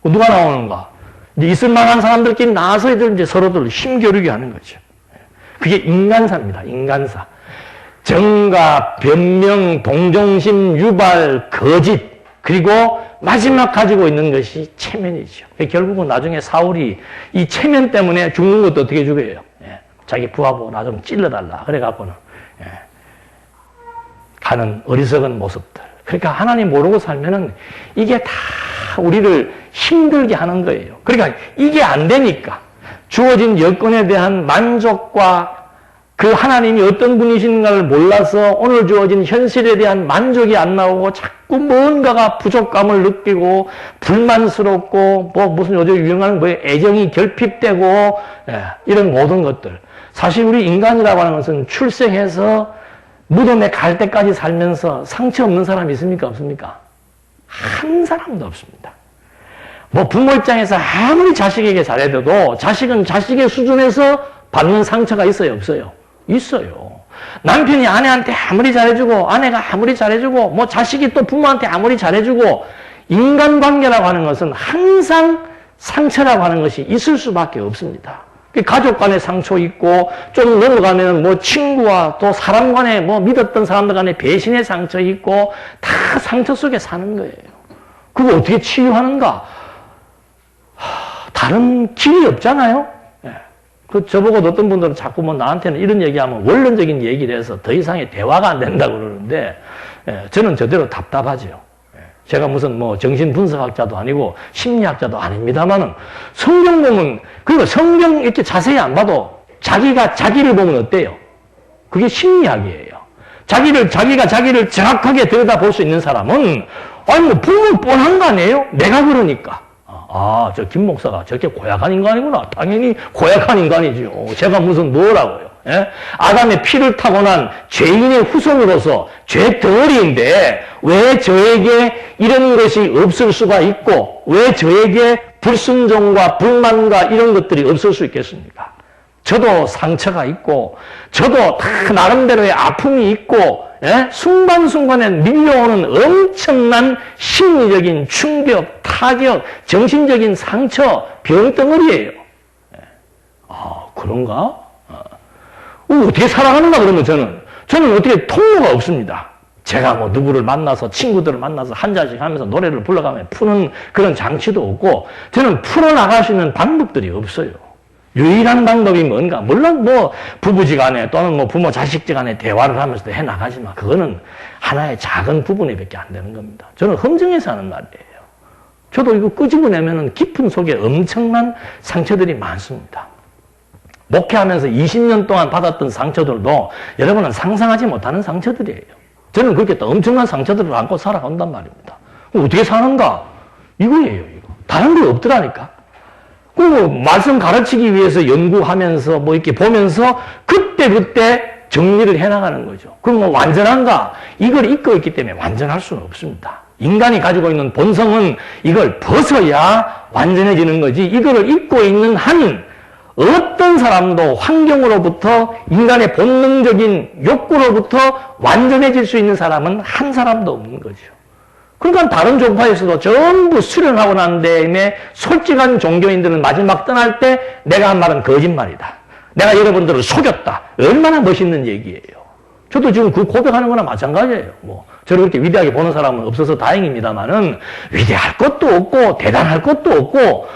누가 나오는가? 이제 있을 만한 사람들끼리 나와서 이제 서로들 힘겨루기 하는 거죠. 그게 인간사입니다. 인간사. 정가, 변명, 동정심, 유발, 거짓, 그리고 마지막 가지고 있는 것이 체면이죠. 결국은 나중에 사울이 이 체면 때문에 죽는 것도 어떻게 죽여요? 자기 부하보고 나 좀 찔러달라. 그래갖고는 가는 어리석은 모습들. 그러니까 하나님 모르고 살면은 이게 다 우리를 힘들게 하는 거예요. 그러니까 이게 안 되니까 주어진 여건에 대한 만족과 그 하나님이 어떤 분이신가를 몰라서 오늘 주어진 현실에 대한 만족이 안 나오고 자꾸 뭔가가 부족감을 느끼고 불만스럽고 뭐 무슨 요즘 유행하는 뭐 애정이 결핍되고 이런 모든 것들. 사실 우리 인간이라고 하는 것은 출생해서 무덤에 갈 때까지 살면서 상처 없는 사람이 있습니까? 없습니까? 한 사람도 없습니다. 뭐 부모 입장에서 아무리 자식에게 잘해도 자식은 자식의 수준에서 받는 상처가 있어요? 없어요? 있어요. 남편이 아내한테 아무리 잘해주고 아내가 아무리 잘해주고 뭐 자식이 또 부모한테 아무리 잘해주고 인간관계라고 하는 것은 항상 상처라고 하는 것이 있을 수밖에 없습니다. 가족 간의 상처 있고 좀 넘어가면 뭐 친구와 또 사람 간에 뭐 믿었던 사람들 간에 배신의 상처 있고 다 상처 속에 사는 거예요. 그거 어떻게 치유하는가? 다른 길이 없잖아요. 그 저보고 어떤 분들은 자꾸 뭐 나한테는 이런 얘기하면 원론적인 얘기를 해서 더 이상의 대화가 안 된다고 그러는데 저는 저대로 답답하죠. 제가 무슨 뭐 정신분석학자도 아니고 심리학자도 아닙니다만은 성경 보면 그리고 성경 이렇게 자세히 안 봐도 자기가 자기를 보면 어때요? 그게 심리학이에요. 자기가 자기를 정확하게 들여다볼 수 있는 사람은, 아니, 뭐, 보면 뻔한 거 아니에요? 내가 그러니까. 저 김 목사가 저렇게 고약한 인간이구나. 당연히 고약한 인간이죠. 제가 무슨 뭐라고요. 예? 아담의 피를 타고난 죄인의 후손으로서 죄 덩어리인데 왜 저에게 이런 것이 없을 수가 있고 왜 저에게 불순종과 불만과 이런 것들이 없을 수 있겠습니까? 저도 상처가 있고 저도 다 나름대로의 아픔이 있고 예? 순간순간에 밀려오는 엄청난 심리적인 충격, 타격, 정신적인 상처, 병덩어리예요. 예. 그런가? 어떻게 살아가는가 그러면 저는 어떻게 통로가 없습니다. 제가 뭐 누구를 만나서 친구들을 만나서 한 잔씩 하면서 노래를 불러가며 푸는 그런 장치도 없고 저는 풀어나갈 수 있는 방법들이 없어요. 유일한 방법이 뭔가? 물론 뭐 부부지간에 또는 뭐 부모 자식지간에 대화를 하면서도 해나가지만 그거는 하나의 작은 부분에밖에 안 되는 겁니다. 저는 험정에서 하는 말이에요. 저도 이거 끄집어내면은 깊은 속에 엄청난 상처들이 많습니다. 목회하면서 20년 동안 받았던 상처들도 여러분은 상상하지 못하는 상처들이에요. 저는 그렇게 또 엄청난 상처들을 안고 살아간단 말입니다. 어떻게 사는가? 이거예요, 이거. 다른 거 없더라니까. 그 말씀 가르치기 위해서 연구하면서 뭐 이렇게 보면서 그때 정리를 해나가는 거죠. 그럼 뭐 완전한가? 이걸 잊고 있기 때문에 완전할 수는 없습니다. 인간이 가지고 있는 본성은 이걸 벗어야 완전해지는 거지. 이거를 잊고 있는 한 어떤 사람도 환경으로부터 인간의 본능적인 욕구로부터 완전해질 수 있는 사람은 한 사람도 없는 거죠. 그러니까 다른 종파에서도 전부 수련하고 난 다음에 솔직한 종교인들은 마지막 떠날 때 내가 한 말은 거짓말이다. 내가 여러분들을 속였다. 얼마나 멋있는 얘기예요. 저도 지금 그 고백하는 거나 마찬가지예요. 뭐 저를 그렇게 위대하게 보는 사람은 없어서 다행입니다만은 위대할 것도 없고 대단할 것도 없고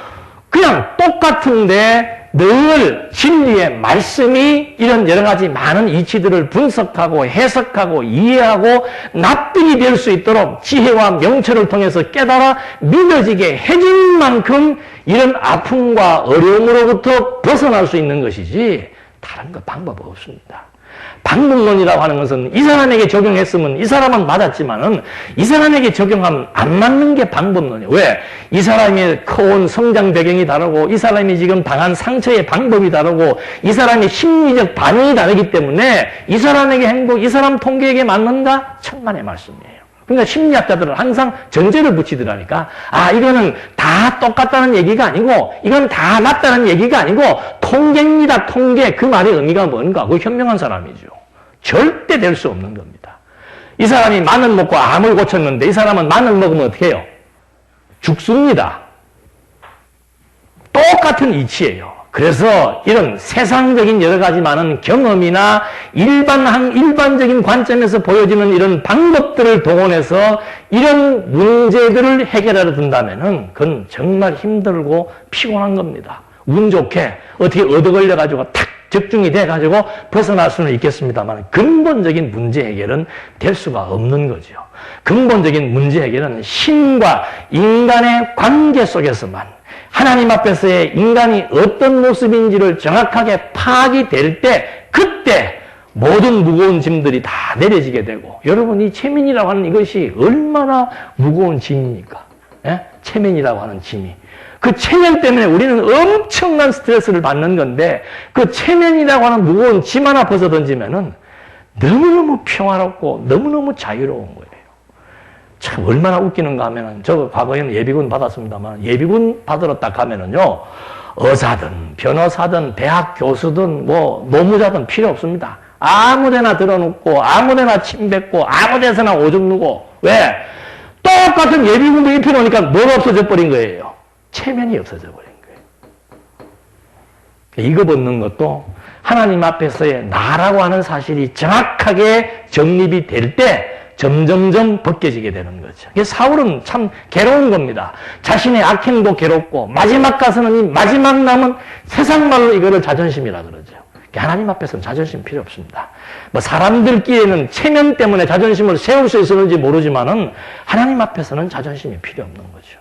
그냥 똑같은데 늘 진리의 말씀이 이런 여러 가지 많은 이치들을 분석하고 해석하고 이해하고 납득이 될 수 있도록 지혜와 명철을 통해서 깨달아 믿어지게 해준 만큼 이런 아픔과 어려움으로부터 벗어날 수 있는 것이지 다른 거 방법 없습니다. 방법론이라고 하는 것은 이 사람에게 적용했으면 이 사람은 맞았지만은 이 사람에게 적용하면 안 맞는 게 방법론이에요. 왜? 이 사람의 커온 성장 배경이 다르고 이 사람이 지금 당한 상처의 방법이 다르고 이 사람의 심리적 반응이 다르기 때문에 이 사람에게 행복, 이 사람 통계에게 맞는가? 천만의 말씀이에요. 그러니까 심리학자들은 항상 전제를 붙이더라니까. 이거는 다 똑같다는 얘기가 아니고 이건 다 맞다는 얘기가 아니고 통계입니다. 통계. 그 말의 의미가 뭔가? 그거 현명한 사람이죠. 절대 될 수 없는 겁니다. 이 사람이 마늘 먹고 암을 고쳤는데 이 사람은 마늘 먹으면 어떻게 해요? 죽습니다. 똑같은 이치예요. 그래서 이런 세상적인 여러 가지 많은 경험이나 일반적인 관점에서 보여지는 이런 방법들을 동원해서 이런 문제들을 해결하려 든다면은 그건 정말 힘들고 피곤한 겁니다. 운 좋게 어떻게 얻어 걸려가지고 탁 적중이 돼가지고 벗어날 수는 있겠습니다만 근본적인 문제 해결은 될 수가 없는 거죠. 근본적인 문제 해결은 신과 인간의 관계 속에서만 하나님 앞에서의 인간이 어떤 모습인지를 정확하게 파악이 될 때 그때 모든 무거운 짐들이 다 내려지게 되고 여러분 이 체면이라고 하는 이것이 얼마나 무거운 짐입니까? 예? 체면이라고 하는 짐이. 그 체면 때문에 우리는 엄청난 스트레스를 받는 건데 그 체면이라고 하는 무거운 짐 하나 벗어 던지면은 너무너무 평화롭고 너무너무 자유로운 거예요. 참 얼마나 웃기는가 하면은 저 과거에는 예비군 받았습니다만 예비군 받으러 딱 가면은요 의사든 변호사든 대학 교수든 뭐 노무자든 필요 없습니다. 아무데나 들어눕고 아무데나 침 뱉고 아무데서나 오줌 누고 왜? 똑같은 예비군도 입혀놓으니까 뭐가 없어져 버린 거예요? 체면이 없어져 버린 거예요. 이거 벗는 것도 하나님 앞에서의 나라고 하는 사실이 정확하게 정립이 될 때 점점점 벗겨지게 되는 거죠. 사울은 참 괴로운 겁니다. 자신의 악행도 괴롭고 마지막 가서는 이 마지막 남은 세상 말로 이거를 자존심이라 그러죠. 하나님 앞에서는 자존심 필요 없습니다. 뭐 사람들끼리는 체면 때문에 자존심을 세울 수 있었는지 모르지만은 하나님 앞에서는 자존심이 필요 없는 거죠.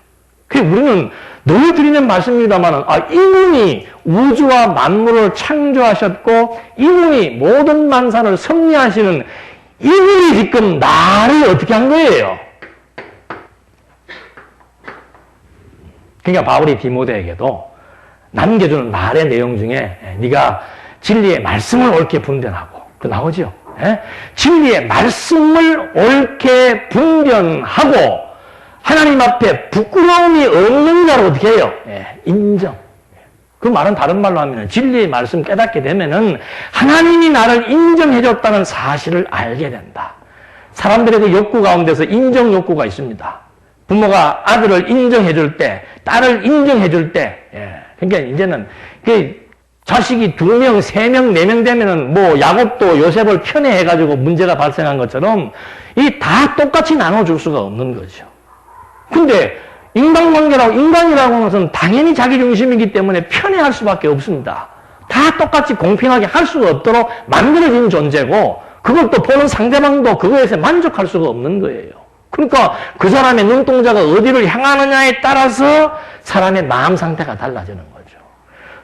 우리는 늘 드리는 말씀입니다만, 이분이 우주와 만물을 창조하셨고, 이분이 모든 만사를 섭리하시는 이분이 지금 나를 어떻게 한 거예요? 그러니까 바울이 디모데에게도 남겨주는 말의 내용 중에 네가 진리의 말씀을 옳게 분별하고, 그 나오죠. 진리의 말씀을 옳게 분별하고 하나님 앞에 부끄러움이 없는 자로 어떻게 해요? 인정. 그 말은 다른 말로 하면 진리의 말씀 깨닫게 되면은 하나님이 나를 인정해줬다는 사실을 알게 된다. 사람들의 그 욕구 가운데서 인정 욕구가 있습니다. 부모가 아들을 인정해줄 때, 딸을 인정해줄 때, 그러니까 이제는 그 자식이 2명, 3명, 4명 되면은 뭐 야곱도 요셉을 편애해가지고 문제가 발생한 것처럼 이 다 똑같이 나눠줄 수가 없는 거죠. 근데 인간관계라고, 인간이라고 하는 것은 당연히 자기 중심이기 때문에 편애할 수밖에 없습니다. 다 똑같이 공평하게 할 수가 없도록 만들어진 존재고, 그걸 또 보는 상대방도 그거에서 만족할 수가 없는 거예요. 그러니까 그 사람의 눈동자가 어디를 향하느냐에 따라서 사람의 마음 상태가 달라지는 거죠.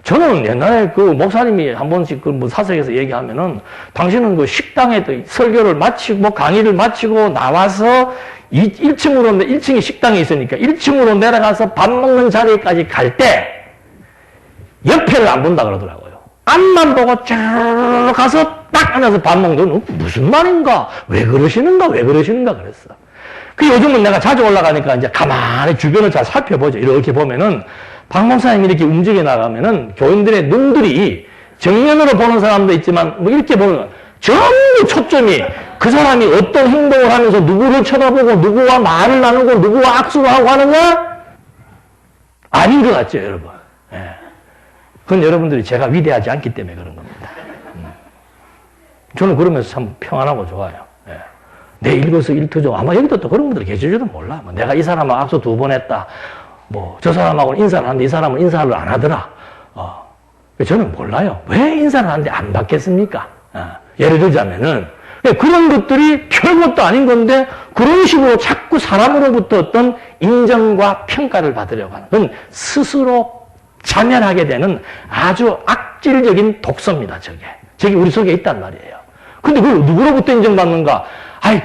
저는 옛날에 그 목사님이 한 번씩 그 뭐 사석에서 얘기하면은 당신은 그 식당에 설교를 마치고 뭐 강의를 마치고 나와서 1층이 식당이 있으니까 1층으로 내려가서 밥 먹는 자리까지 갈 때 옆에를 안 본다 그러더라고요. 앞만 보고 쭉 가서 딱 앉아서 밥 먹는 거 무슨 말인가? 왜 그러시는가 그랬어. 그 요즘은 내가 자주 올라가니까 이제 가만히 주변을 잘 살펴보죠. 이렇게 보면은 박 목사님이 이렇게 움직여 나가면은 교인들의 눈들이 정면으로 보는 사람도 있지만 뭐 이렇게 보면 전부 초점이 그 사람이 어떤 행동을 하면서 누구를 쳐다보고 누구와 말을 나누고 누구와 악수를 하고 하느냐? 아닌 것 같죠, 여러분. 그건 여러분들이 제가 위대하지 않기 때문에 그런 겁니다. 저는 그러면서 참 평안하고 좋아요. 내 일거수일투족. 아마 여기도 또 그런 분들이 계실지도 몰라. 뭐 내가 이 사람하고 악수 2번 했다. 뭐 저 사람하고는 인사를 하는데 이 사람은 인사를 안 하더라. 저는 몰라요. 왜 인사를 하는데 안 받겠습니까? 예를 들자면은 그런 것들이 별것도 아닌 건데 그런 식으로 자꾸 사람으로부터 어떤 인정과 평가를 받으려고 하는 건 스스로 자멸하게 되는 아주 악질적인 독소입니다. 저게 우리 속에 있단 말이에요. 근데 그걸 누구로부터 인정받는가?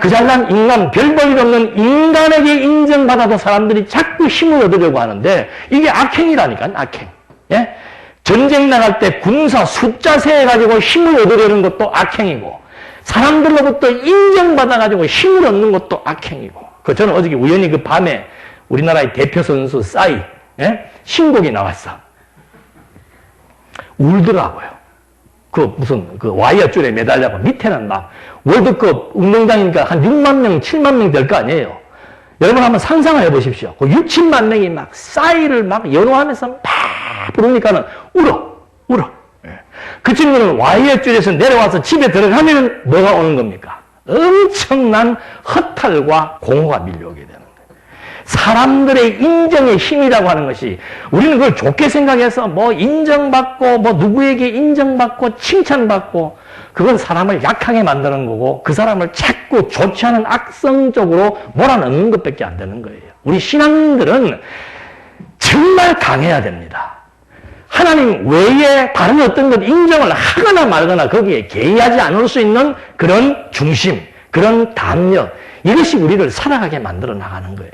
그 잘난 인간, 별 볼 일 없는 인간에게 인정받아도 사람들이 자꾸 힘을 얻으려고 하는데 이게 악행이라니까, 악행. 예? 전쟁 나갈 때 군사 숫자 세해가지고 힘을 얻으려는 것도 악행이고, 사람들로부터 인정받아가지고 힘을 얻는 것도 악행이고. 저는 어저께 우연히 그 밤에 우리나라의 대표 선수 싸이, 신곡이 나왔어. 울더라고요. 무슨 와이어 줄에 매달려고 밑에는 막 월드컵 운동장이니까 한 6만 명, 7만 명 될 거 아니에요. 여러분 한번 상상을 해보십시오. 6, 7만 명이 막 싸이를 막 연호하면서 막 부르니까는 울어. 그 친구는 와이어 줄에서 내려와서 집에 들어가면 뭐가 오는 겁니까? 엄청난 허탈과 공허가 밀려오게 되는 거예요. 사람들의 인정의 힘이라고 하는 것이 우리는 그걸 좋게 생각해서 뭐 인정받고 뭐 누구에게 인정받고 칭찬받고 그건 사람을 약하게 만드는 거고 그 사람을 자꾸 좋지 않은 악성적으로 몰아넣는 것밖에 안 되는 거예요. 우리 신앙인들은 정말 강해야 됩니다. 하나님 외에 다른 어떤 것 인정을 하거나 말거나 거기에 개의하지 않을 수 있는 그런 중심, 그런 담력 이것이 우리를 살아가게 만들어 나가는 거예요.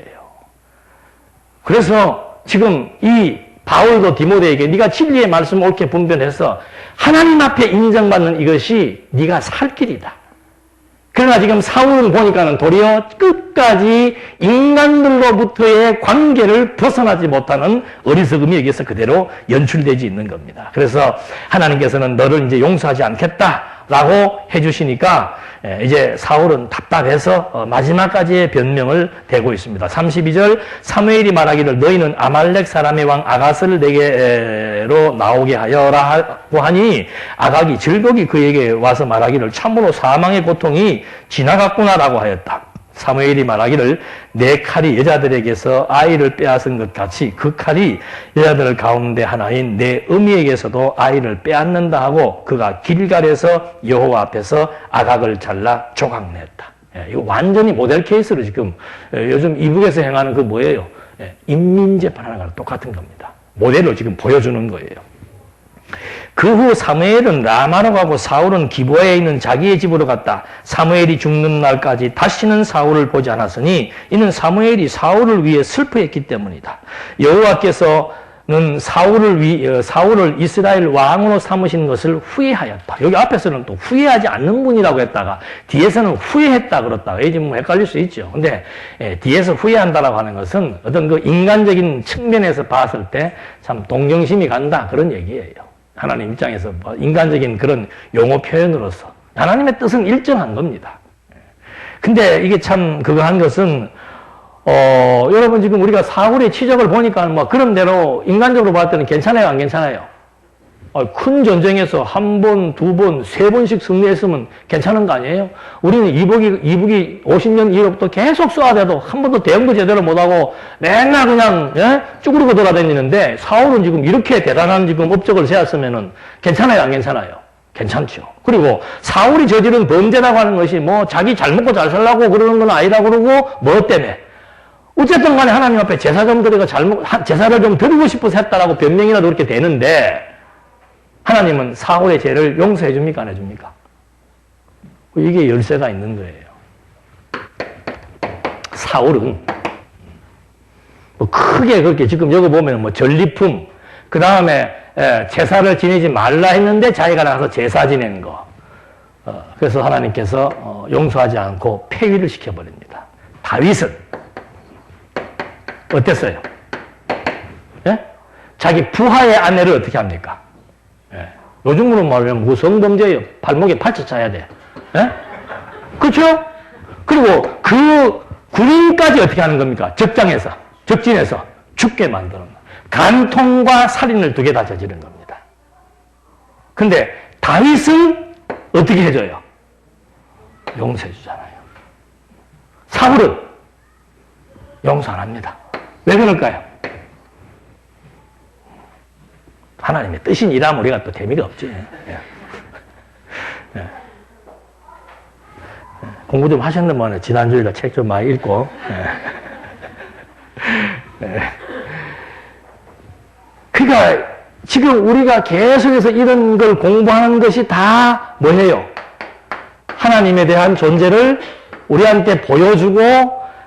그래서 지금 이 바울도 디모데에게 네가 진리의 말씀을 옳게 분별해서 하나님 앞에 인정받는 이것이 네가 살 길이다. 그러나 지금 사울은 보니까는 도리어 끝까지 인간들로부터의 관계를 벗어나지 못하는 어리석음이 여기서 그대로 연출되지 있는 겁니다. 그래서 하나님께서는 너를 이제 용서하지 않겠다라고 해주시니까 이제 사울은 답답해서 마지막까지의 변명을 대고 있습니다. 32절 사무엘이 말하기를 너희는 아말렉 사람의 왕 아갓을 내게로 나오게 하여라고 하니 아각이 즐거이 그에게 와서 말하기를 참으로 사망의 고통이 지나갔구나라고 하였다. 사무엘이 말하기를 내 칼이 여자들에게서 아이를 빼앗은 것 같이 그 칼이 여자들 가운데 하나인 내 어미에게서도 아이를 빼앗는다 하고 그가 길갈에서 여호와 앞에서 아각을 잘라 조각냈다. 이거 완전히 모델 케이스로 지금 요즘 이북에서 행하는 그 뭐예요? 인민재판 하는 거랑 똑같은 겁니다. 모델로 지금 보여주는 거예요. 그 후 사무엘은 라마로 가고 사울은 기브아에 있는 자기의 집으로 갔다. 사무엘이 죽는 날까지 다시는 사울을 보지 않았으니 이는 사무엘이 사울을 위해 슬퍼했기 때문이다. 여호와께서는 사울을 이스라엘 왕으로 삼으신 것을 후회하였다. 여기 앞에서는 또 후회하지 않는 분이라고 했다가 뒤에서는 후회했다 그렇다가 이제 뭐 헷갈릴 수 있죠. 근데 뒤에서 후회한다라고 하는 것은 어떤 그 인간적인 측면에서 봤을 때 참 동정심이 간다 그런 얘기예요. 하나님 입장에서 인간적인 그런 용어 표현으로서 하나님의 뜻은 일정한 겁니다. 근데 이게 참 그거 한 것은 여러분 지금 우리가 사울의 치적을 보니까 뭐 그런 대로 인간적으로 봤을 때는 괜찮아요, 안 괜찮아요? 큰 전쟁에서 한 번, 두 번, 세 번씩 승리했으면 괜찮은 거 아니에요? 우리는 이북이 50년 이후부터 계속 쏘아대도 한 번도 대응도 제대로 못하고 맨날 그냥 쭈그르고 돌아다니는데 사울은 지금 이렇게 대단한 지금 업적을 세웠으면은 괜찮아요, 안 괜찮아요? 괜찮죠. 그리고 사울이 저지른 범죄라고 하는 것이 뭐 자기 잘 먹고 잘 살라고 그러는 건 아니라 그러고 뭐 때문에 어쨌든 간에 하나님 앞에 제사 좀 드리고 제사를 좀 드리고 싶어서 했다라고 변명이라도 그렇게 되는데 하나님은 사울의 죄를 용서해 줍니까? 안 해줍니까? 이게 열쇠가 있는 거예요. 사울은 뭐 크게 그렇게 지금 여기 보면 뭐 전리품, 그 다음에 제사를 지내지 말라 했는데 자기가 나가서 제사 지낸 거. 그래서 하나님께서 용서하지 않고 폐위를 시켜버립니다. 다윗은 어땠어요? 예? 자기 부하의 아내를 어떻게 합니까? 요즘으로 말하면 무성범죄예요. 발목에 팔찌 차야 돼. 예? 그렇죠? 그리고 그 군인까지 어떻게 하는 겁니까? 적진에서 죽게 만드는 거예요. 간통과 살인을 두 개 다 저지른 겁니다. 근데 다윗은 어떻게 해줘요? 용서해 주잖아요. 사울은 용서 안 합니다. 왜 그럴까요? 하나님의 뜻인 일하면 우리가 또 재미가 없지. 공부 좀 하셨는데 지난주에 책 좀 많이 읽고. 그러니까 지금 우리가 계속해서 이런 걸 공부하는 것이 다 뭐예요? 하나님에 대한 존재를 우리한테 보여주고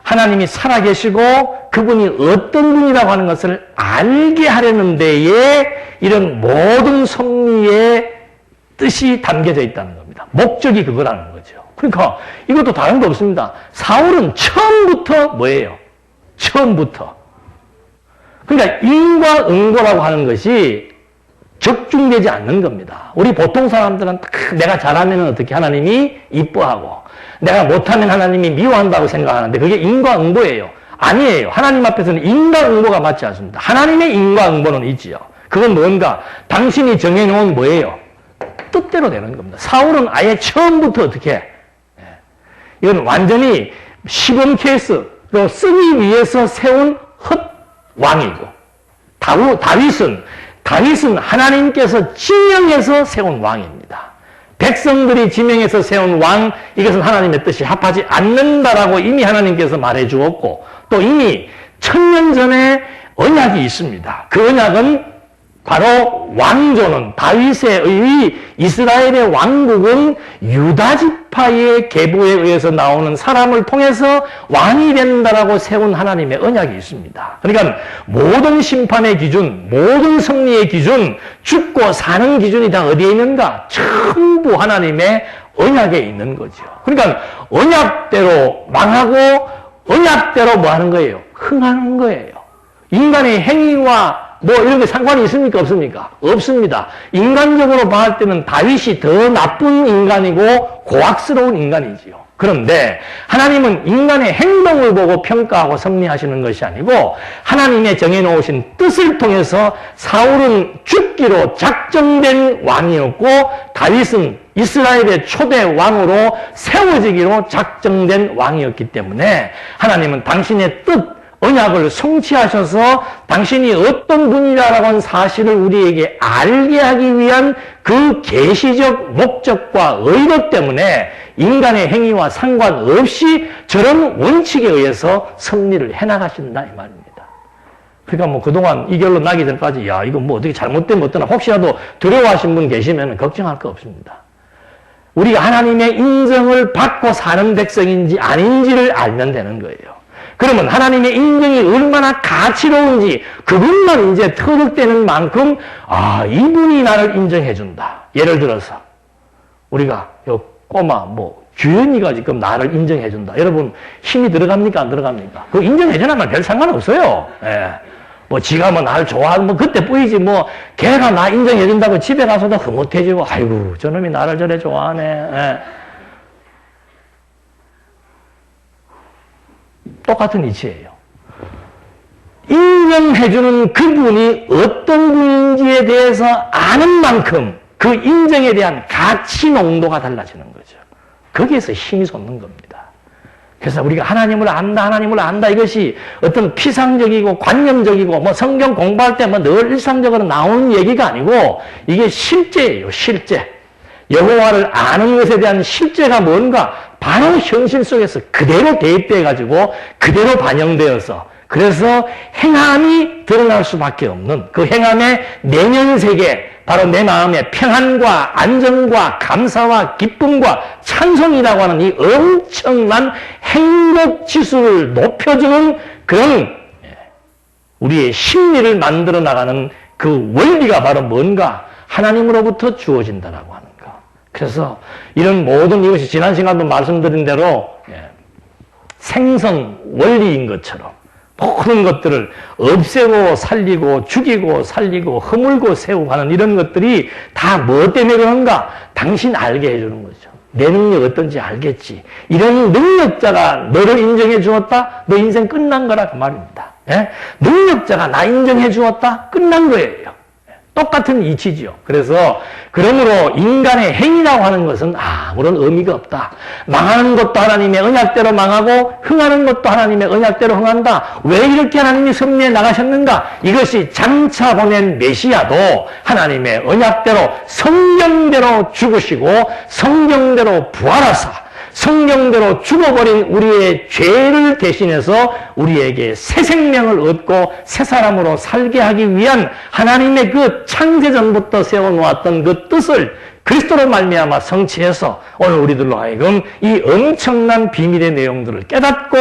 하나님이 살아계시고 그분이 어떤 분이라고 하는 것을 알게 하려는 데에 이런 모든 섭리의 뜻이 담겨져 있다는 겁니다. 목적이 그거라는 거죠. 그러니까 이것도 다른 거 없습니다. 사울은 처음부터 뭐예요? 처음부터. 그러니까 인과응보라고 하는 것이 적중되지 않는 겁니다. 우리 보통 사람들은 내가 잘하면 어떻게 하나님이 이뻐하고 내가 못하면 하나님이 미워한다고 생각하는데 그게 인과응보예요. 아니에요. 하나님 앞에서는 인과응보가 맞지 않습니다. 하나님의 인과응보는 있지요. 그건 뭔가 당신이 정해놓은 뭐예요? 뜻대로 되는 겁니다. 사울은 아예 처음부터 어떻게 이건 완전히 시범 케이스로 쓰기 위해서 세운 헛왕이고 다윗은 하나님께서 지명해서 세운 왕입니다. 백성들이 지명해서 세운 왕, 이것은 하나님의 뜻이 합하지 않는다라고 이미 하나님께서 말해 주었고 또 이미 1000년 전에 언약이 있습니다. 그 언약은 바로 왕조는 다윗의 이스라엘의 왕국은 유다 지파의 계보에 의해서 나오는 사람을 통해서 왕이 된다라고 세운 하나님의 언약이 있습니다. 그러니까 모든 심판의 기준, 모든 승리의 기준, 죽고 사는 기준이 다 어디에 있는가? 전부 하나님의 언약에 있는 거죠. 그러니까 언약대로 망하고 언약대로 뭐 하는 거예요? 흥하는 거예요. 인간의 행위와 뭐 이런 게 상관이 있습니까? 없습니까? 없습니다. 인간적으로 봤을 때는 다윗이 더 나쁜 인간이고 고악스러운 인간이지요. 그런데 하나님은 인간의 행동을 보고 평가하고 섭리하시는 것이 아니고 하나님의 정해놓으신 뜻을 통해서 사울은 죽기로 작정된 왕이었고 다윗은 이스라엘의 초대 왕으로 세워지기로 작정된 왕이었기 때문에 하나님은 당신의 뜻, 언약을 성취하셔서 당신이 어떤 분이라고 하는 사실을 우리에게 알게 하기 위한 그 계시적 목적과 의도 때문에 인간의 행위와 상관없이 저런 원칙에 의해서 섭리를 해나가신다 이 말입니다. 그러니까 뭐 그동안 이 결론 나기 전까지 야 이거 뭐 어떻게 잘못되면 어떠나 혹시라도 두려워하신 분 계시면 걱정할 거 없습니다. 우리가 하나님의 인정을 받고 사는 백성인지 아닌지를 알면 되는 거예요. 그러면 하나님의 인정이 얼마나 가치로운지 그분만 이제 터득되는 만큼 아 이분이 나를 인정해준다. 예를 들어서 우리가 요 꼬마 뭐 규현이가 지금 나를 인정해준다. 여러분 힘이 들어갑니까 안 들어갑니까? 그거 인정해주나면 별 상관없어요. 예. 뭐 지가 뭐 나를 좋아하는 뭐 그때 뿌이지 뭐 걔가 나 인정해준다고 집에 가서도 흐뭇해지고 아이고 저놈이 나를 저래 좋아하네. 예. 똑같은 이치예요. 인정해주는 그분이 어떤 분인지에 대해서 아는 만큼 그 인정에 대한 가치 농도가 달라지는 거죠. 거기에서 힘이 솟는 겁니다. 그래서 우리가 하나님을 안다 이것이 어떤 피상적이고 관념적이고 뭐 성경 공부할 때 뭐 늘 일상적으로 나오는 얘기가 아니고 이게 실제예요. 실제. 여호와를 아는 것에 대한 실제가 뭔가 바로 현실 속에서 그대로 대입돼 가지고 그대로 반영되어서 그래서 행함이 드러날 수밖에 없는 그 행함의 내면 세계 바로 내 마음의 평안과 안정과 감사와 기쁨과 찬송이라고 하는 이 엄청난 행복 지수를 높여주는 그런 우리의 심리를 만들어 나가는 그 원리가 바로 뭔가 하나님으로부터 주어진다라고 하는 거. 그래서 이런 모든 이것이 지난 시간도 말씀드린 대로 생성 원리인 것처럼 모든 것들을 없애고 살리고 죽이고 살리고 허물고 세우고 하는 이런 것들이 다 뭐 때문에 그런가? 당신 알게 해주는 거죠. 내 능력 어떤지 알겠지. 이런 능력자가 너를 인정해 주었다? 너 인생 끝난 거라 그 말입니다. 예? 능력자가 나 인정해 주었다? 끝난 거예요. 똑같은 이치지요. 그래서 그러므로 인간의 행위라고 하는 것은 아무런 의미가 없다. 망하는 것도 하나님의 언약대로 망하고 흥하는 것도 하나님의 언약대로 흥한다. 왜 이렇게 하나님이 섭리해 나가셨는가? 이것이 장차 보낸 메시아도 하나님의 언약대로 성경대로 죽으시고 성경대로 부활하사 성경대로 죽어버린 우리의 죄를 대신해서 우리에게 새 생명을 얻고 새 사람으로 살게 하기 위한 하나님의 그 창세전부터 세워놓았던 그 뜻을 그리스도로 말미암아 성취해서 오늘 우리들로 하여금 이 엄청난 비밀의 내용들을 깨닫고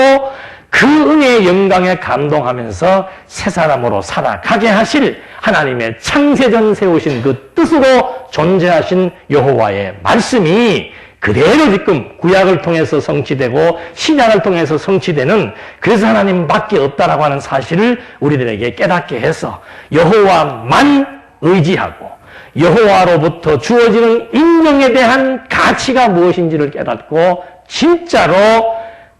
그 은혜의 영광에 감동하면서 새 사람으로 살아가게 하실 하나님의 창세전 세우신 그 뜻으로 존재하신 여호와의 말씀이 그대로 지금 구약을 통해서 성취되고 신약을 통해서 성취되는 그래서 하나님밖에 없다라고 하는 사실을 우리들에게 깨닫게 해서 여호와만 의지하고 여호와로부터 주어지는 인정에 대한 가치가 무엇인지를 깨닫고 진짜로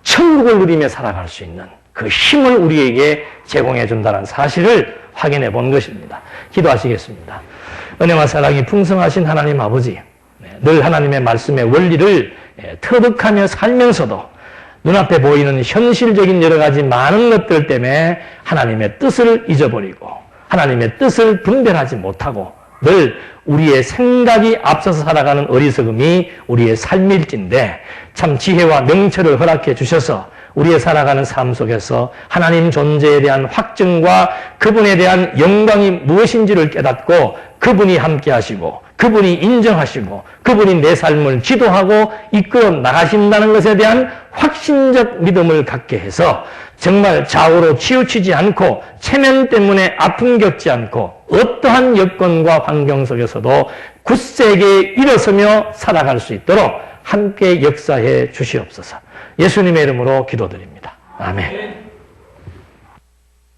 천국을 누리며 살아갈 수 있는 그 힘을 우리에게 제공해 준다는 사실을 확인해 본 것입니다. 기도하시겠습니다. 은혜와 사랑이 풍성하신 하나님 아버지, 늘 하나님의 말씀의 원리를 터득하며 살면서도 눈앞에 보이는 현실적인 여러 가지 많은 것들 때문에 하나님의 뜻을 잊어버리고 하나님의 뜻을 분별하지 못하고 늘 우리의 생각이 앞서서 살아가는 어리석음이 우리의 삶일진데 참 지혜와 명철을 허락해 주셔서 우리의 살아가는 삶 속에서 하나님 존재에 대한 확증과 그분에 대한 영광이 무엇인지를 깨닫고 그분이 함께 하시고 그분이 인정하시고 그분이 내 삶을 지도하고 이끌어 나가신다는 것에 대한 확신적 믿음을 갖게 해서 정말 좌우로 치우치지 않고 체면 때문에 아픔 겪지 않고 어떠한 여건과 환경 속에서도 굳세게 일어서며 살아갈 수 있도록 함께 역사해 주시옵소서. 예수님의 이름으로 기도드립니다. 아멘.